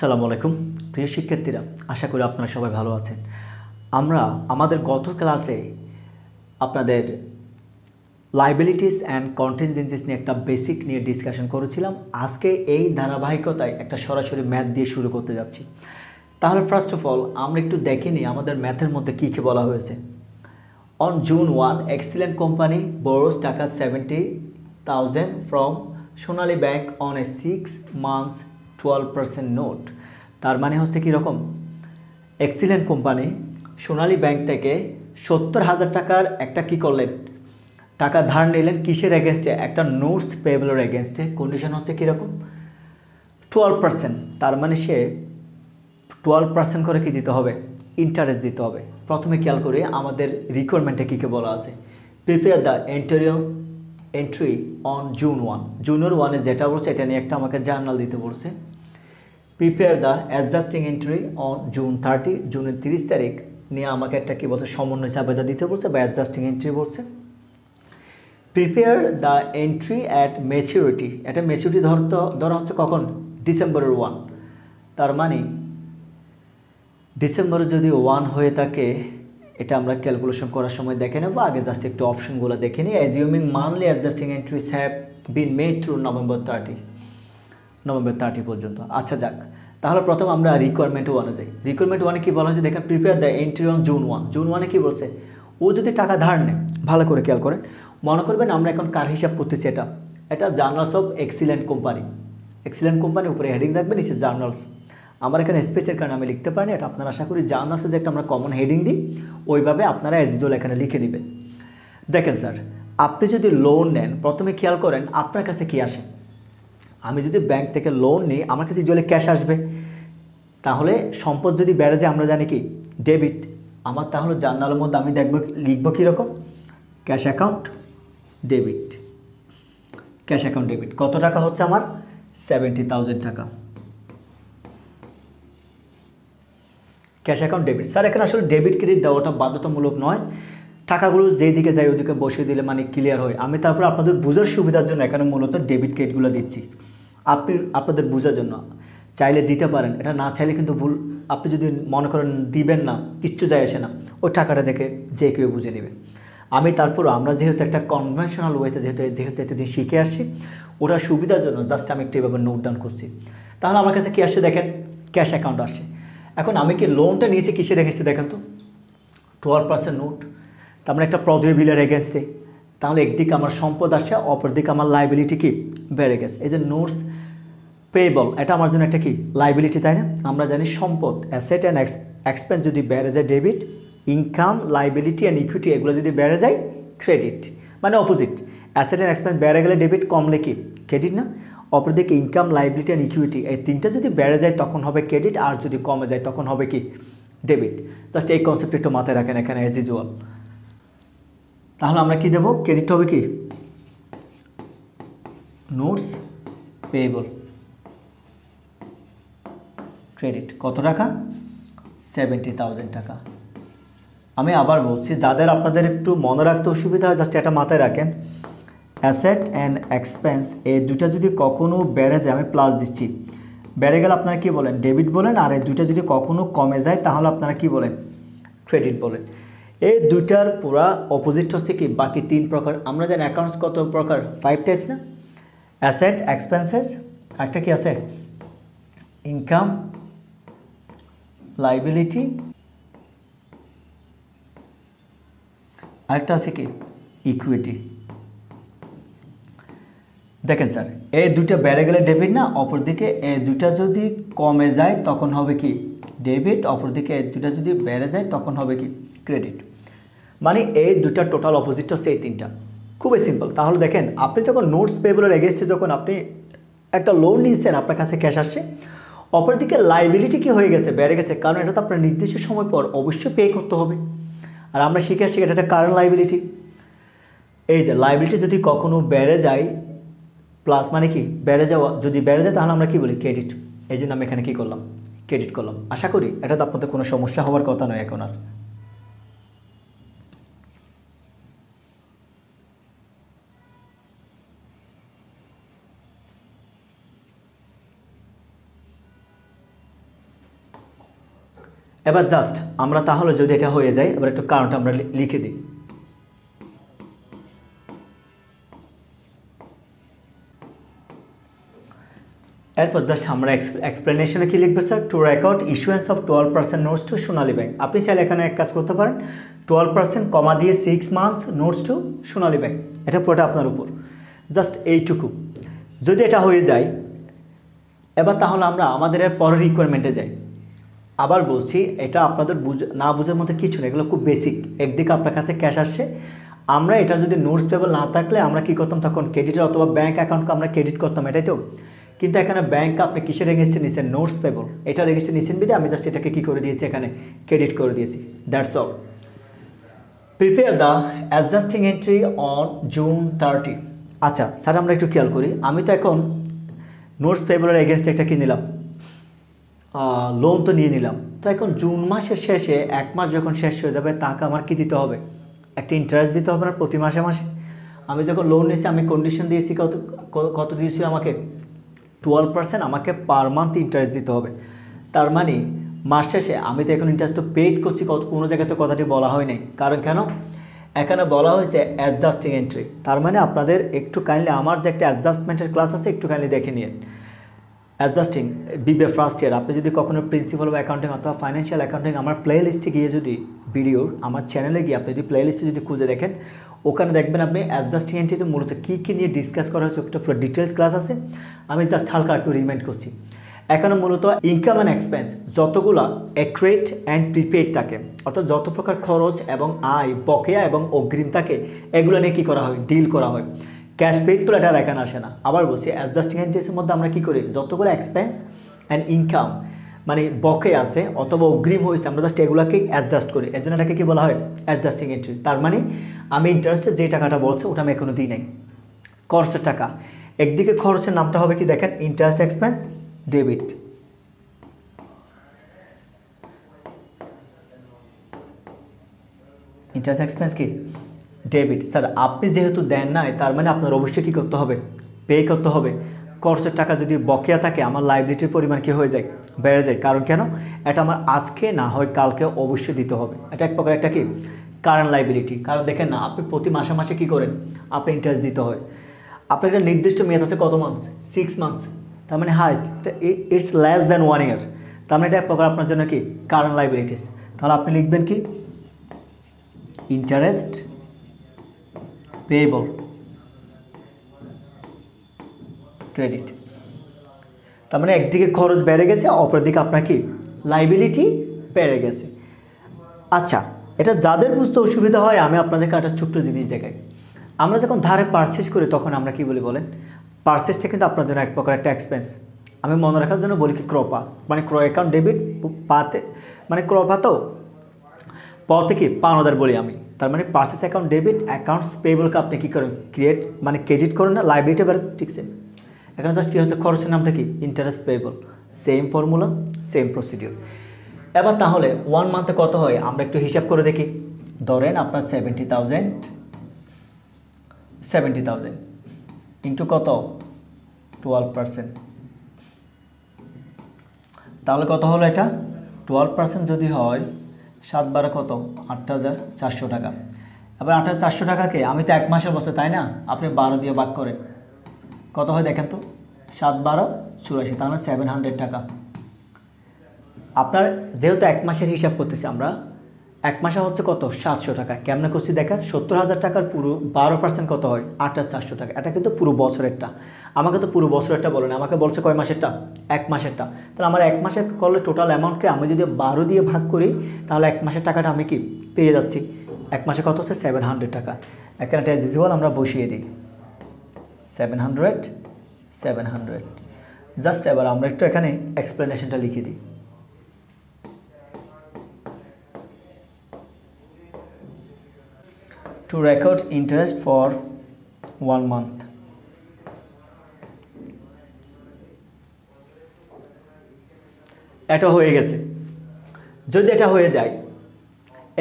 আসসালামু আলাইকুম প্রিয় শিক্ষার্থীরা, আশা করি আপনারা সবাই ভালো আছেন। আমরা আমাদের গত ক্লাসে আপনাদের লায়াবিলিটিস অ্যান্ড কন্টিনজেন্সিস নিয়ে একটা বেসিক নিয়ে ডিসকাশন করেছিলাম। আজকে এই ধারাবাহিকতায় একটা সরাসরি ম্যাথ দিয়ে শুরু করতে যাচ্ছি। তাহলে ফার্স্ট অফ অল আমরা একটু দেখে নিই আমাদের ম্যাথের মধ্যে কী কী বলা হয়েছে। On June 1, Excellent Company borrows টাকা 70,000 from Sonali bank on a 6 months 12% note. তার মানে হচ্ছে কীরকম, এক্সিলেন্ট কোম্পানি সোনালী ব্যাংক থেকে 70,000 টাকার একটা কী করলেন, টাকা ধার নিলেন কিসের এগেনস্টে, একটা নোটস পেয়েবলের এগেনস্টে। কন্ডিশন হচ্ছে কীরকম 12%। তার মানে সে 12% করে কি দিতে হবে, ইন্টারেস্ট দিতে হবে। প্রথমে খেয়াল করি আমাদের রিকোয়ারমেন্টে কী কী বলা আছে। Prepare the entry on June 1। জুনের 1-এ যেটা বলছে এটা নিয়ে একটা আমাকে জার্নাল দিতে বলছে। Prepare the adjusting entry on June 30। জুনের 30 তারিখ নিয়ে আমাকে একটা কী বলছে, সমন্বয় চাবেদা দিতে বলছে বা অ্যাডজাস্টিং এন্ট্রি বলছে। Prepare the entry at maturity. এটা ম্যাচুরিটি ধরা হচ্ছে কখন, ডিসেম্বরের 1। তার মানে ডিসেম্বরে যদি 1 হয়ে থাকে, এটা আমরা ক্যালকুলেশন করার সময় দেখে নেব। আগে জাস্ট একটু অপশনগুলো দেখে নিই। Assuming monthly adjusting entries have been made through November 30 পর্যন্ত। আচ্ছা যাক, তাহলে প্রথম আমরা রিকোয়ারমেন্ট 1-এ যাই। রিকোয়ারমেন্ট 1-এ কী বলা হয়েছে দেখেন, prepare the entry on June 1। June 1-এ কী বলছে, ও যদি টাকা ধার নেয়, ভালো করে খেয়াল করেন, মনে করবেন আমরা এখন কার হিসাব করতেছি, এটা journals of excellent company. Excellent company উপরে হেডিং থাকবে, নিচে জার্নালস। আমার এখানে স্পেসের কারণে আমি লিখতে পারিনি, এটা আপনারা আশা করি জার্নালসে যে একটা আমরা কমন হেডিং দিই, ওইভাবে আপনারা অ্যাজ ইউজুয়াল এখানে লিখে নেবেন। দেখেন স্যার, আপনি যদি লোন নেন, প্রথমে খেয়াল করেন আপনার কাছে কি আসে। আমি যদি ব্যাংক থেকে লোন নিই, আমার কাছে ইউজুয়ালি ক্যাশ আসবে। তাহলে সম্পদ যদি বেড়ে যায়, আমরা জানি কি ডেবিট। আমার তাহলে জার্নালের মধ্যে আমি লিখবো কীরকম, cash account debit. Cash account debit কত টাকা হচ্ছে আমার, 70,000 টাকা। Cash account debit. স্যার এখানে আসলে ডেবিট ক্রেডিট দেওয়াটা বাধ্যতামূলক নয়, টাকাগুলো যেই দিকে যায় ওদিকে বসিয়ে দিলে মানে ক্লিয়ার হয়। আমি তারপর আপনাদের বোঝার সুবিধার জন্য এখানে মূলত ডেবিট ক্রেডিটগুলো দিচ্ছি, আপনাদের বোঝার জন্য। চাইলে দিতে পারেন, এটা না চাইলে কিন্তু ভুল। আপনি যদি মনে করেন দিবেন না, কিচ্ছু যায় আসে না, ওই টাকাটা দেখে যে কেউ বুঝে নেবে। আমি তারপর আমরা যেহেতু একটা কনভেনশনাল ওয়েতে যেহেতু এতদিন শিখে আসছি, ওটা সুবিধার জন্য জাস্ট আমি একটু এভাবে নোট ডাউন করছি। তাহলে আমার কাছে কী আসছে দেখেন, ক্যাশ অ্যাকাউন্ট আসছে। এখন আমি কি লোনটা নিয়েছি কিসের এগেনস্টে দেখেন তো, 12% নোট। তার মানে একটা প্রদেয় বিলের এগেনস্টে। তাহলে একদিকে আমার সম্পদ আসছে, অপরদিকে আমার লাইবিলিটি কি বেড়ে গেছে। এই যে নোটস পেয়েবল, এটা আমার জন্য একটা কি লাইবিলিটি, তাই না? আমরা জানি সম্পদ অ্যাসেট অ্যান্ড এক্সপেন্স যদি বেড়ে যায় debit, income liability and equity এগুলো যদি বেড়ে যায় ক্রেডিট। মানে অপোজিট, অ্যাসেট অ্যান্ড এক্সপেন্স বেড়ে গেলে ডেবিট, কমলে কি ক্রেডিট না? অপরদিকে ইনকাম লাইবিলিটি অ্যান্ড ইকুইটি এই তিনটা যদি বেড়ে যায় তখন হবে ক্রেডিট, আর যদি কমে যায় তখন হবে কি ডেবিট। জাস্ট এই কনসেপ্ট একটু মাথায় রাখেন এখানে অ্যাজ ইউজুয়াল। তাহলে আমরা কি দেবো, ক্রেডিট হবে কি নোটস পেয়েবল ক্রেডিট কত টাকা, 70,000 টাকা। আমি আবার বলছি, যাদের আপনাদের একটু মনে রাখতে অসুবিধা হয় জাস্ট এটা মাথায় রাখেন, অ্যাসেট অ্যান্ড এক্সপেন্স এই দুটা যদি কখনও বেড়ে যায়, আমি প্লাস দিচ্ছি, বেড়ে গেলে আপনারা কী বলেন, ডেবিট বলেন। আর এই দুইটা যদি কখনও কমে যায় তাহলে আপনারা কি বলেন, ক্রেডিট বলেন। এই দুইটার পুরা অপোজিট হচ্ছে কি বাকি 3 প্রকার। আমরা জানি অ্যাকাউন্টস কত প্রকার, 5 টাইপস না, অ্যাসেট এক্সপেন্সেস, একটা কি আছে ইনকাম লাইবিলিটি, আরেকটা আছে কি ইকুইটি। দেখেন স্যার, এই দুইটা বেড়ে গেলে ডেবিট না, অপরদিকে এই দুইটা যদি কমে যায় তখন হবে কি ডেবিট, অপরদিকে এই দুইটা যদি বেড়ে যায় তখন হবে কি ক্রেডিট। মানে এই দুইটা টোটাল অপোজিট হচ্ছে এই তিনটা। খুবই সিম্পল। তাহলে দেখেন, আপনি যখন নোটস পেয়েবলের এগেনস্টে যখন আপনি একটা লোন নিয়েছেন, আপনার কাছে ক্যাশ আসছে, অপরদিকে লাইবিলিটি কি হয়ে গেছে, বেড়ে গেছে, কারণ এটা তো আপনার নির্দিষ্ট সময় পর অবশ্যই পে করতে হবে। আর আমরা শিখে আসছি এটা একটা কারেন্ট লাইবিলিটি। এই যে লাইবিলিটি যদি কখনো বেড়ে যায়, প্লাস মানে কি বেড়ে যাওয়া, যদি বেড়ে যায় তাহলে আমরা কি বলি ক্রেডিট। এই জন্য আমি এখানে কী করলাম, ক্রেডিট করলাম। আশা করি এটা তো আপনাদের কোনো সমস্যা হওয়ার কথা নয় এখন আর। এবার জাস্ট আমরা তাহলে যদি এটা হয়ে যায়, এবার একটু কারণটা আমরা লিখে দিই। এরপর জাস্ট আমরা এক্সপ্লেনেশনে কি লিখবো sir, to record issuance of 12% notes to Sonali bank. আপনি চাইলে এখানে এক কাজ করতে পারেন, 12% কমা দিয়ে 6 months notes to Sonali bank, এটা পুরোটা আপনার উপর, জাস্ট এইটুকু। যদি এটা হয়ে যায়, এবার তাহলে আমরা আমাদের এর পরের রিকোয়ারমেন্টে যাই। আবার বলছি, এটা আপনাদের না বোঝার মতো কিছু না, এগুলো খুব বেসিক। একদিকে আপনার কাছে ক্যাশ আসছে, আমরা এটা যদি নোটস পেবল না থাকলে আমরা কি করতাম, তখন ক্রেডিটের অথবা ব্যাঙ্ক অ্যাকাউন্টকে আমরা ক্রেডিট করতাম, এটাই তো। কিন্তু এখানে ব্যাঙ্ক আপনি কিসের এগেনস্টে নিচ্ছেন, নোটস পেবল, এটা এগেনস্টে নিচ্ছেন বিধে আমি জাস্ট এটাকে কী করে দিয়েছি, এখানে ক্রেডিট করে দিয়েছি, that's all. Prepare the adjusting entry on June 30। আচ্ছা স্যার, আমরা একটু খেয়াল করি, আমি তো এখন নোটস পেবলের এগেনস্টে একটা কী নিলাম, লোন তো নিয়ে নিলাম, তো এখন জুন মাসের শেষে 1 মাস যখন শেষ হয়ে যাবে, তাকে আমার কি দিতে হবে, একটা ইন্টারেস্ট দিতে হবে না প্রতি মাসে মাসে। আমি যখন লোন নিয়েছি আমি কন্ডিশন দিয়েছি কত দিয়েছি আমাকে, 12% আমাকে পার মান্থ ইন্টারেস্ট দিতে হবে। তার মানে মাস শেষে আমি তো এখন ইন্টারেস্টটা পেড করছি, কোনো জায়গায় তো কথাটি বলা হয় নাই। কারণ কেন, এখানে বলা হয়েছে অ্যাডজাস্টিং এন্ট্রি। তার মানে আপনাদের একটু কাইন্ডলি আমার যে একটা অ্যাডজাস্টমেন্টের ক্লাস আছে, একটু কাইন্ডলি দেখে নিন। অ্যাডজাস্টিং বিবিএ ফার্স্ট ইয়ার, আপনি যদি কখনো প্রিন্সিপাল অফ অ্যাকাউন্টিং অথবা ফাইন্যান্সিয়াল অ্যাকাউন্টিং আমার প্লে লিস্টে গিয়ে যদি ভিডিওর আমার চ্যানেলে গিয়ে আপনি যদি প্লে লিস্টে যদি খুঁজে দেখেন, ওখানে দেখবেন আপনি অ্যাডজাস্টিং এন্ট্রিতে মূলত কী কী নিয়ে ডিসকাস করা হয়েছে, একটা পুরো ডিটেলস ক্লাস আছে। আমি জাস্ট হালকা একটু রিমাইন্ড করছি। এখানে মূলত ইনকাম অ্যান্ড এক্সপেন্স যতগুলো অ্যাক্রেট অ্যান্ড প্রিপেড থাকে, অর্থাৎ যত প্রকার খরচ এবং আয়, বকেয়া এবং অগ্রিম থাকে, এগুলো নিয়ে কী করা হয়, ডিল করা হয়। ক্যাশ পেডগুলো এটা এখানে আসে না। আবার বলছি, অ্যাডজাস্টিং এন্ট্রিসের মধ্যে আমরা কী করি, যতগুলো এক্সপেন্স অ্যান্ড ইনকাম মানে বকে আছে অথবা অগ্রিম হয়েছে, আমরা জাস্ট এগুলোকে অ্যাডজাস্ট করি, এর জন্য এটাকে কী বলা হয়, অ্যাডজাস্টিং এন্ট্রি। তার মানে আমি ইন্টারেস্টের যে টাকাটা বলছে ওটা আমি এখনও দিই নাই, খরচের টাকা। একদিকে খরচের নামটা হবে কি দেখেন, interest expense debit, interest expense কি ডেবিট। স্যার আপনি যেহেতু দেন নাই, তার মানে আপনার অবশ্যই কী করতে হবে, পে করতে হবে। খরচের টাকা যদি বকেয়া থাকে, আমার লাইবিলিটির পরিমাণ কী হয়ে যায়, বেড়ে যায়। কারণ কেন, এটা আমার আজকে না হয় কালকে অবশ্যই দিতে হবে। এটা এক প্রকার একটা কি কারেন্ট লাইবিলিটি। কারণ দেখেন না, আপনি প্রতি মাসে মাসে কী করেন, আপনি ইন্টারেস্ট দিতে হয়। আপনার একটা নির্দিষ্ট মেয়াদ আছে কত মান্থস, 6 মান্থস, তার মানে হাইস্ট ইটস লেস দ্যান 1 ইয়ার। তার মানে এটা এক প্রকার আপনার জন্য কি কারেন্ট লাইবিলিটিস। তাহলে আপনি লিখবেন কি, ইন্টারেস্ট পেয়েবল ক্রেডিট। তার মানে একদিকে খরচ বেড়ে গেছে, অপরদিকে আপনার কি লাইবিলিটি বেড়ে গেছে। আচ্ছা, এটা যাদের বুঝতে অসুবিধা হয়, আমি আপনাদেরকে একটা ছোট্ট জিনিস দেখাই। আমরা যখন ধারে পারচেস করি, তখন আমরা কি বলি বলেন, পারচেসটা কিন্তু আপনার জন্য এক প্রকার একটা এক্সপেন্স। আমি মনে রাখার জন্য বলি কি ক্রপা, মানে ক্রয় অ্যাকাউন্ট ডেবিট, পাতে মানে ক্রপা তো পথে কি পাওনাদার বলি আমি। তার মানে পারচেস অ্যাকাউন্ট ডেবিট, অ্যাকাউন্টস পেয়েবলকে আপনি কী করেন, মানে ক্রেডিট করেন না, লাইবিলিটি বেড়ে, ঠিক সেম। এখানে জাস্ট কী হচ্ছে, খরচের নামটা কি interest payable, same formula, same procedure. এবার তাহলে 1 মান্থে কত হয়, আমরা একটু হিসাব করে দেখি। ধরেন আপনার 70,000 ইন্টু কত, 12%, তাহলে কত হলো এটা, 12% যদি হয় 7 12 কত, 8,400 টাকা। এবার 8,400 টাকাকে আমি তো 1 মাসের বসে, তাই না, আপনি 12 দিয়ে ভাগ করেন, কত হয় দেখেন তো, 7 12 84, তাহলে 700 টাকা। আপনার যেহেতু 1 মাসের হিসাব করতেছি আমরা, 1 মাসে হচ্ছে কত, 700 টাকা। কেমনে করছি দেখেন, 70,000 টাকার পুরো 12% কত হয়, 8,400 টাকা। এটা কিন্তু পুরো বছরেরটা, আমাকে তো পুরো বছরেরটা বলে না, আমাকে বলছে কয় মাসেরটা, 1 মাসেরটা। তাহলে আমার 1 মাসে করলে টোটাল অ্যামাউন্টকে আমি যদি 12 দিয়ে ভাগ করি, তাহলে 1 মাসের টাকাটা আমি কি পেয়ে যাচ্ছি। 1 মাসে কত হচ্ছে, 700 টাকা। এখানে অ্যাজ ইউজুয়াল আমরা বসিয়ে দিই 700। জাস্ট এবার আমরা একটু এখানে এক্সপ্লেনেশনটা লিখে দিই। To record interest for 1 month. এটা হয়ে গেছে। যদি এটা হয়ে যায়,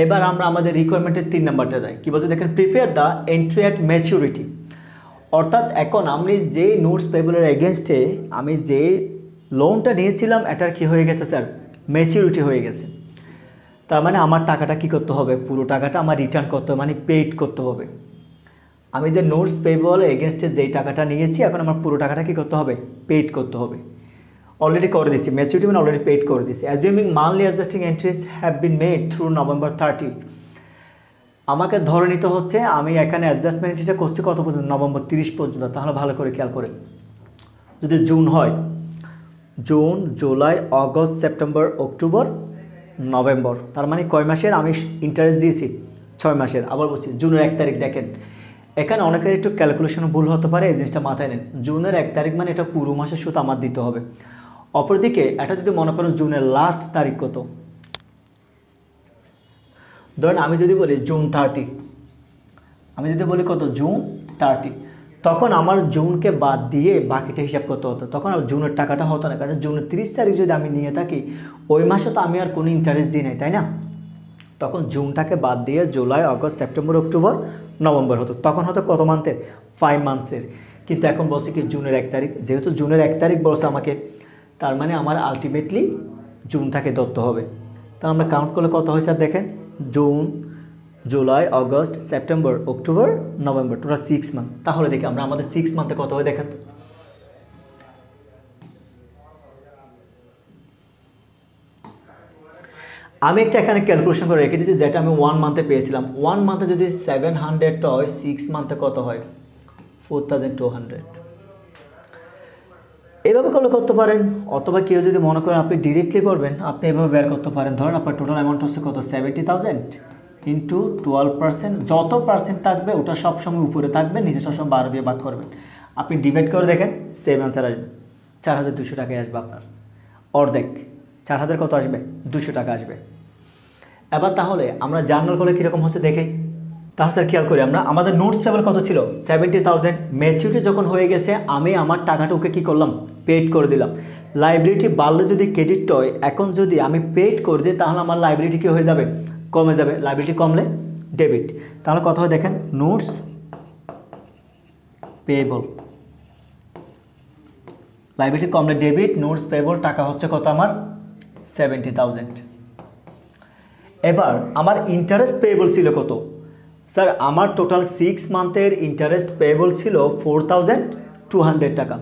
এবার আমরা আমাদের রিকোয়ারমেন্টের 3 নাম্বারটা যাই। কি বলছে দেখেন, prepare the entry at maturity. অর্থাৎ এখন আমি যে নোটস পেবলের এগেনস্টে আমি যে লোনটা নিয়েছিলাম, এটার কি হয়ে গেছে স্যার, ম্যাচুরিটি হয়ে গেছে। তার মানে আমার টাকাটা কি করতে হবে, পুরো টাকাটা আমার রিটার্ন করতে হবে, মানে পেইড করতে হবে। আমি যে নোটস পেয়েবল এগেনস্টে যেই টাকাটা নিয়েছি এখন আমার পুরো টাকাটা কি করতে হবে, পেইড করতে হবে। অলরেডি করে দিচ্ছি, ম্যাচুরিটি মানে অলরেডি পেইড করে দিচ্ছি। Assuming monthly adjusting entries have been made through November 30, আমাকে ধরে নিতে হচ্ছে আমি এখানে অ্যাডজাস্টমেন্ট এন্ট্রিটা করছি কত পর্যন্ত, নভেম্বর 30 পর্যন্ত। তাহলে ভালো করে খেয়াল করে, যদি জুন হয়, June, July, August, September, October, November, তার মানে কয় মাসের আমি ইন্টারেস্ট দিয়েছি, 6 মাসের। আবার বলছি জুনের 1 তারিখ, দেখেন এখানে অনেকের একটু ক্যালকুলেশনে ভুল হতে পারে, এই জিনিসটা মাথায় নেন। জুনের 1 তারিখ মানে এটা পুরো মাসের সুদ আমার দিতে হবে। অপরদিকে এটা যদি মনে করেন জুনের লাস্ট তারিখ কত, ধরেন আমি যদি বলি জুন 30, আমি যদি বলি কত, জুন 30, তখন আমার জুনকে বাদ দিয়ে বাকিটা হিসাব করতে হতো, তখন আর জুনের টাকাটা হতো না। কারণ জুনের 30 তারিখ যদি আমি নিয়ে থাকি, ওই মাসে তো আমি আর কোনো ইন্টারেস্ট দিই নাই, তাই না? তখন জুনটাকে বাদ দিয়ে July, August, September, October, November হতো। তখন হতো কত মান্থের, 5 মান্থসের। কিন্তু এখন বলছে কি জুনের 1 তারিখ, যেহেতু জুনের 1 তারিখ বলছে আমাকে, তার মানে আমার আলটিমেটলি জুনটাকে ধরতে হবে। তা আমরা কাউন্ট করলে কত হয়েছে আর দেখেন, June, July, August, September, October, November, total 6 month. তাহলে দেখি আমরা আমাদের 6 মান্থে কত হয় দেখেন। আমি একটা এখানে ক্যালকুলেশন করে রেখে দিয়েছি, যেটা আমি 1 মান্থে পেয়েছিলাম। 1 মান্থে যদি 700 হয়, 6 মান্থে কত হয়, 4200। এভাবে করলে করতে পারেন, অথবা কেউ যদি মনে করেন আপনি ডিরেক্টলি করবেন, আপনি এভাবে বের করতে পারেন। ধরেন আপনার টোটাল অ্যামাউন্ট হচ্ছে কত, 70,000 ইন্টু 12%, যত পার্সেন্ট থাকবে ওটা সবসময় উপরে থাকবে, নিচে সবসময় 12 দিয়ে ভাগ করবেন। আপনি ডিভাইড করে দেখেন, সেম অ্যান্সার আসবে, 4200 টাকায় আসবে আপনার। অর্ধেক 4000 কত আসবে, 200 টাকা আসবে। এবার তাহলে আমরা জার্নাল করলে কীরকম হচ্ছে দেখে। তাহলে স্যার খেয়াল করি আমরা, আমাদের নোটস পেবল কত ছিল, 70,000। ম্যাচুরিটি যখন হয়ে গেছে, আমি আমার টাকাটা ওকে কী করলাম, পেড করে দিলাম। লাইবিলিটি বাড়লে যদি ক্রেডিট হয়, এখন যদি আমি পেড করে দিই তাহলে আমার লাইবিলিটি কী হয়ে যাবে, কমে যাবে। লাইবিলিটি কমলে ডেবিট। তাহলে কত হয় দেখেন, নোটস পেয়েবল, লাইবিলিটি কমলে ডেবিট, নোটস পেয়েবল, টাকা হচ্ছে কত আমার, 70,000। এবার আমার ইন্টারেস্ট পেয়েবল ছিল কত, স্যার আমার টোটাল 6 মান্থের ইন্টারেস্ট পেয়েবল ছিল 4200 টাকা।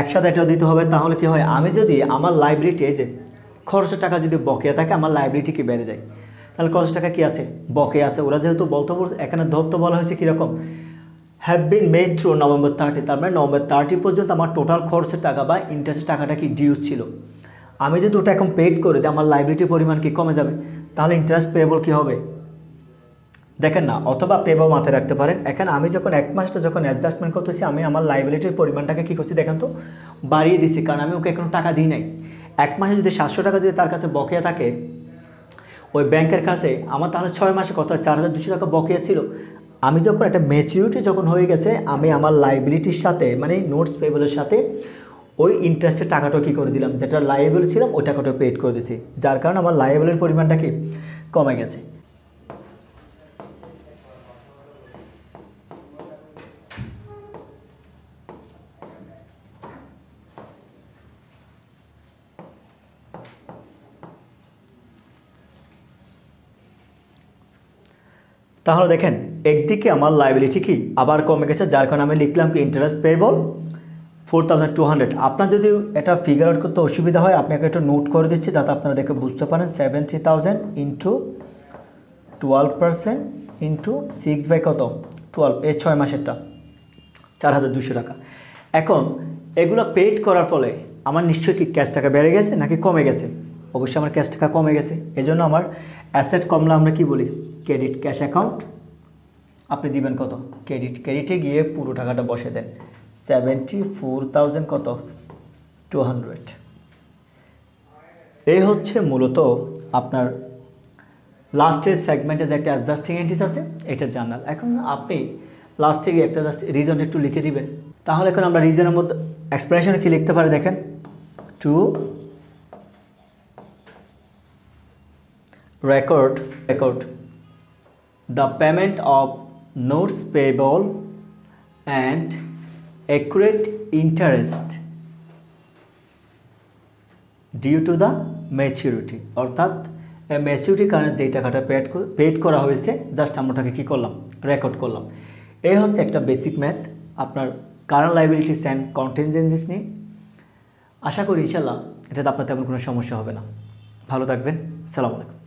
একসাথে এটাও দিতে হবে। তাহলে কি হয়, আমি যদি আমার লাইবিলিটি, যে খরচের টাকা যদি বকেয়া থাকে, আমার লাইবিলিটি কি বেড়ে যায়। তাহলে খরচের টাকা কি আছে, বকেয়া আছে। ওরা যেহেতু বলতে বলছে, এখানে ধরতে বলা হয়েছে কীরকম, have been made through November 30, তার মানে নভেম্বর 30 পর্যন্ত আমার টোটাল খরচের টাকা বা ইন্টারেস্টের টাকাটা কি ডিউজ ছিল। আমি যদি ওটা এখন পেড করে দিই, আমার লাইবিলিটির পরিমাণ কি কমে যাবে। তাহলে ইন্টারেস্ট পেয়েবল কী হবে দেখেন না। অথবা পেয়েবল মাথায় রাখতে পারেন, এখানে আমি যখন 1 মাসটা যখন অ্যাডজাস্টমেন্ট করতেছি, আমি আমার লাইবিলিটির পরিমাণটাকে কী করছি দেখেন তো, বাড়িয়ে দিচ্ছি। কারণ আমি ওকে এখনো টাকা দিই নাই। 1 মাসে যদি 700 টাকা যদি তার কাছে বকেয়া থাকে ওই ব্যাংকের কাছে, আমার তাহলে 6 মাসে কত, 4200 টাকা বকেয়া ছিল। আমি যখন একটা ম্যাচিউরিটি যখন হয়ে গেছে, আমি আমার লাইবিলিটির সাথে মানে নোটস পেয়েবলের সাথে ওই ইন্টারেস্টের টাকাটাও কী করে দিলাম, যেটা লাইবেল ছিলাম ওই টাকাটাও পেড করে দিচ্ছি, যার কারণে আমার লাইবেলের পরিমাণটা কি কমে গেছে। তাহলে দেখেন একদিকে আমার লাইবিলিটি কি আবার কমে গেছে, যার কারণে আমি লিখলাম কি ইন্টারেস্ট পেয়েবল 4200। আপনার যদি এটা ফিগার আউট করতে অসুবিধা হয়, আপনাকে একটু নোট করে দিচ্ছি যাতে আপনারা দেখে বুঝতে পারেন। 70,000 ইন্টু 12% ইন্টু 6 বাই কত 12, এই 6 মাসেরটা 4200 টাকা। এখন এগুলো পেড করার ফলে আমার নিশ্চয়ই কি ক্যাশ টাকা বেড়ে গেছে নাকি কমে গেছে, অবশ্যই আমার ক্যাশ টাকা কমে গেছে। এজন্য আমার অ্যাসেট কমলে আমরা কি বলি, ক্রেডিট ক্যাশ অ্যাকাউন্ট। আপনি দিবেন কত, ক্রেডিটে গিয়ে পুরো টাকাটা বসে দেন, 74,000 কত 200। এই হচ্ছে মূলত আপনার লাস্টের সেগমেন্টে যে একটা অ্যাডজাস্টিং এন্ট্রিজ আছে এটা জার্নাল। এখন আপনি লাস্টে গিয়ে একটা জাস্ট রিজনটা একটু লিখে দিবেন। তাহলে এখন আমরা রিজনের মধ্যে এক্সপ্লেনেশনে কি লিখতে পারি দেখেন, two record the payment of notes payable and accurate interest due to the maturity, অর্থাৎ ম্যাচুরিটি কারেন্ট যেই টাকাটা পেড করা হয়েছে জাস্ট আমরা ওটাকে কী করলাম, রেকর্ড করলাম। এই হচ্ছে একটা বেসিক ম্যাথ আপনার কারেন্ট লাইবিলিটিস অ্যান্ড কন্টিনজেন্সিস নিয়ে। আশা করি ইনশাল্লাহ এটাতে আপনার তেমন কোনো সমস্যা হবে না। ভালো থাকবেন। আসসালামু আলাইকুম।